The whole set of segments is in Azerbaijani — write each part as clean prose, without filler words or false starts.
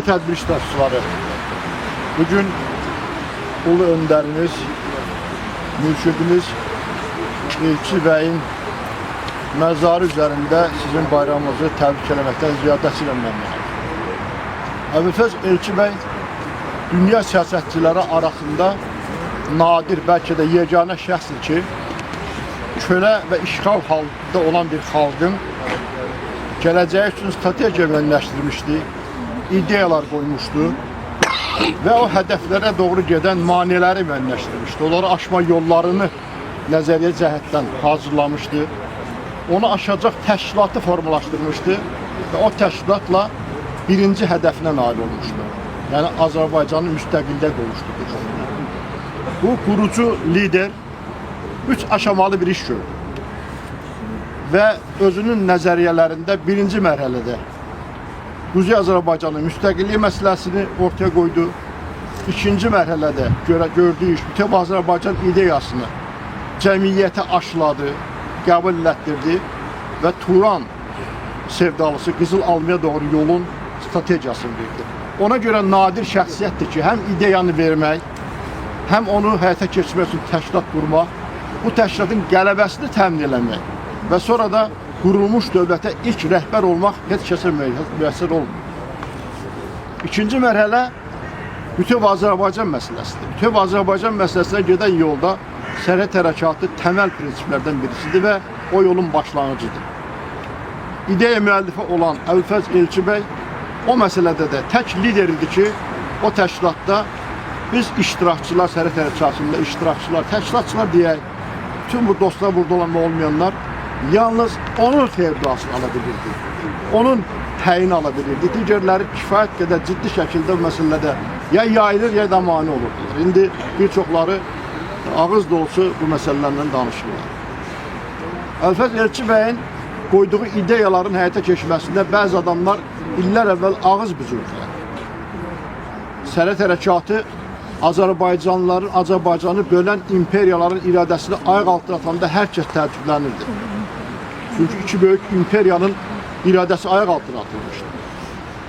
Tədbir iştirakçıları, bugün ulu önderimiz, mürşidimiz Elçi Bəyin məzarı üzərində sizin bayramınızı təbrik eləməkdən ziyadəsilə məmnunam. Əbülfəz Elçi Bəy dünya siyasətçiləri arasında nadir, bəlkə də yeganə şəxsdir ki, kölə və işğal halında olan bir xalqın gələcəyi üçün strategiya müəyyənləşdirmişdi, ideyalar qoymuşdu və o hədəflərə doğru gedən maneələri müəyyənləşdirmişdi. Onları aşma yollarını nəzəriyyə cəhətdən hazırlamışdı. Onu aşacaq təşkilatı formalaşdırmışdı və o təşkilatla birinci hədəfinə nail olmuşdu. Yəni Azərbaycanın müstəqilliyə qovuşduğu. Bu qurucu lider 3 aşamalı bir iş gördü və özünün nəzəriyyələrində birinci mərhələdə Quzey Azərbaycanın müstəqilliyi məsələsini ortaya qoydu. İkinci mərhələdə gördüyü iş bütün Azərbaycan ideyasını cəmiyyətə aşıladı, qəbul etdirdi və Turan sevdalısı Qızıl Almaya doğru yolun strategiyasını verdi. Ona görə nadir şəxsiyyətdir ki, həm ideyanı vermək, həm onu həyata keçirmək üçün təşkilat qurmaq, bu təşkilatın qələbəsini təmin eləmək və sonra da qurulmuş dövlətə ilk rəhbər olmaq heç kəsə müəssər olmur. İkinci mərhələ bütün Azərbaycan məsələsidir. Bütün Azərbaycan məsələsinə gedən yolda sərhəd hərəkatı təməl prinsiplərdən birisidir və o yolun başlanğıcıdır. İdeya müəllifi olan Əbülfəz Elçi Bəy o məsələdə də tək lider idi ki, o təşkilatda biz iştirakçılar, sərhəd hərəkatında iştirakçılar, təşkilatçılar deyək, bütün bu dostlar burada olan və olmayanlar yalnız onun xeyirduasını ala bilirdi. Onun təyin ala bilirdi. Digərləri kifayət qədər ciddi şəkildə bu məsələdə ya yayılır, ya da mane olurdular. İndi bir çoxları ağız dolusu bu məsələlərlə danışırlar. Əbülfəz Elçi Bəyin qoyduğu ideyaların həyata keçməsində bəzi adamlar illər əvvəl ağız büzürdülər. Sərhəd hərəkatı Azərbaycanlıların, Azərbaycanı bölən imperiyaların iradəsini ayaq altına atanda hər kəs təəccüblənirdi. Çünki iki böyük imperiyanın iradəsi ayaq altına atılmışdı.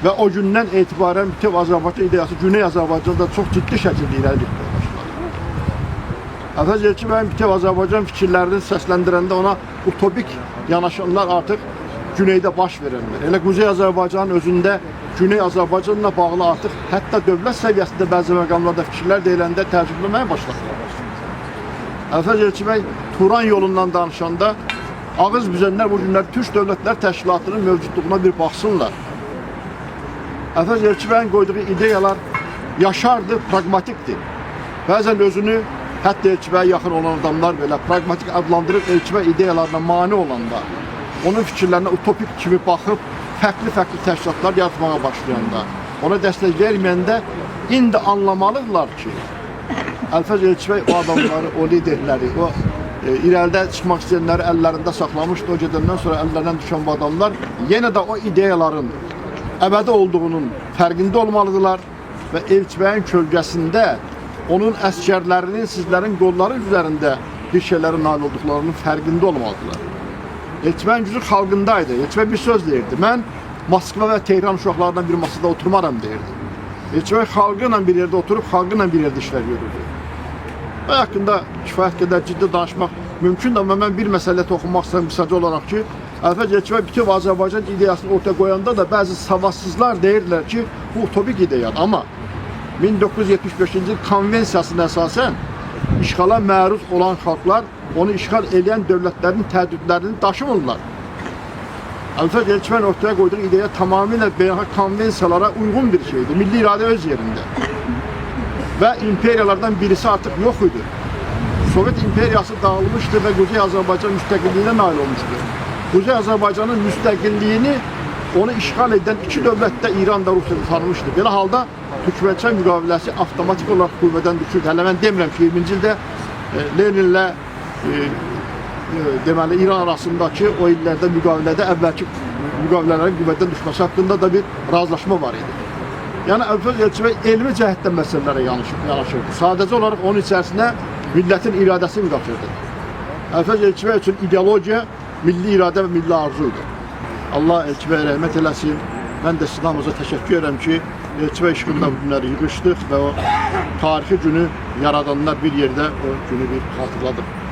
Və o gündən etibarən bütün Azərbaycan ideyası Güney Azərbaycanda çox ciddi şəkildə irəli getməyə başladı. Əbülfəz Elçi Bəyin bütün Azərbaycan fikirlərini səsləndirəndə ona utopik yanaşanlar artıq Güneydə baş verənlər. Elə Quzey Azərbaycanın özündə Güney Azərbaycanla bağlı artıq hətta dövlət səviyyəsində bəzi məqamlarda fikirlər deyiləndə təəccübləməyə başladılar. Əbülfəz Elçi Bəy Turan yolundan danışanda ağız büzənlər bu günlər Türk Dövlətlər Təşkilatının mövcudluğuna bir baxsınlar. Əbülfəz Elçi Bəyin qoyduğu ideyalar yaşardı, pragmatikdir. Bəzən özünü hətta Elçi Bəyə yaxın olan adamlar belə pragmatik adlandırıb Elçi Bəy ideyalarına mane olanda, onun fikirlərinə utopik kimi baxıb fərqli təşkilatlar yaratmağa başlayanda, ona dəstək verməyəndə indi anlamalıdırlar ki, Əbülfəz Elçi Bəy o adamları, o liderləri, o irəlidə çıxmaq istəyənləri əllərində saxlamışdı. O gedəndən sonra əllərindən düşən bu adamlar yenə də o ideyaların əbədi olduğunun fərqində olmalıdırlar və Elçi Bəyin kölgəsində onun əskərlərinin, sizlərin qolları üzərində bir şeylərə nail olduqlarının fərqində olmalıdırlar. Elçi Bəyin gücü xalqındaydı. Elçi Bəy bir söz deyirdi. Mən Moskva və Tehran uşaqlarından bir masada oturmaram deyirdi. Elçi Bəy xalqı ilə bir yerdə oturub, xalqı ilə bir yerdə işlər görürdü. Və haqqında kifayət qədər ciddi danışmaq mümkündür, amma mən bir məsələyə toxunmaq istəyirəm qısaca olaraq ki, Əbülfəz Elçi Bəy bütün Azərbaycan ideyasını ortaya qoyanda da bəzi savadsızlar deyirdilər ki, bu utopik ideyadır. Amma 1975-ci il konvensiyasına əsasən işğala məruz olan xalqlar onu işğal edən dövlətlərin təhdidlərini daşımırlar. Əbülfəz Elçi Bəyin ortaya qoyduğu ideya tamamilə beynəlxalq konvensiyalara uyğun bir şeydir. Milli iradə öz yerində. Və imperiyalardan birisi artıq yox idi. Sovet imperiyası dağılmışdı və Quzey Azərbaycan müstəqilliyinə nail olmuşdu. Quzey Azərbaycanın müstəqilliyini onu işğal edən iki dövlət də İran da Rusiya tanımışdı. Belə halda Türkmənçay müqaviləsi avtomatik olaraq qüvvədən düşürdü. Hələ mən demirəm ki, 20-ci ildə Leninlə deməli İran arasındakı o illərdə müqavilədə əvvəlki müqavilələrin qüvvədən düşməsi haqqında da bir razılaşma var idi. Yəni Əbülfəz Elçi Bəy elmi cəhətdən məsələlərə yanaşırdı. Sadəcə olaraq onun içərisinə millətin iradəsini qatırdı. Əbülfəz Elçi Bəy üçün ideologiya milli iradə və milli arzuydu. Allah Elçi Bəyə rəhmət eləsin. Mən də sizin hamınıza təşəkkür edirəm ki, çiçək işığında bu günləri yığışdıq və o tarixi günü yaradanlar bir yerdə o günü bir xatırladıq.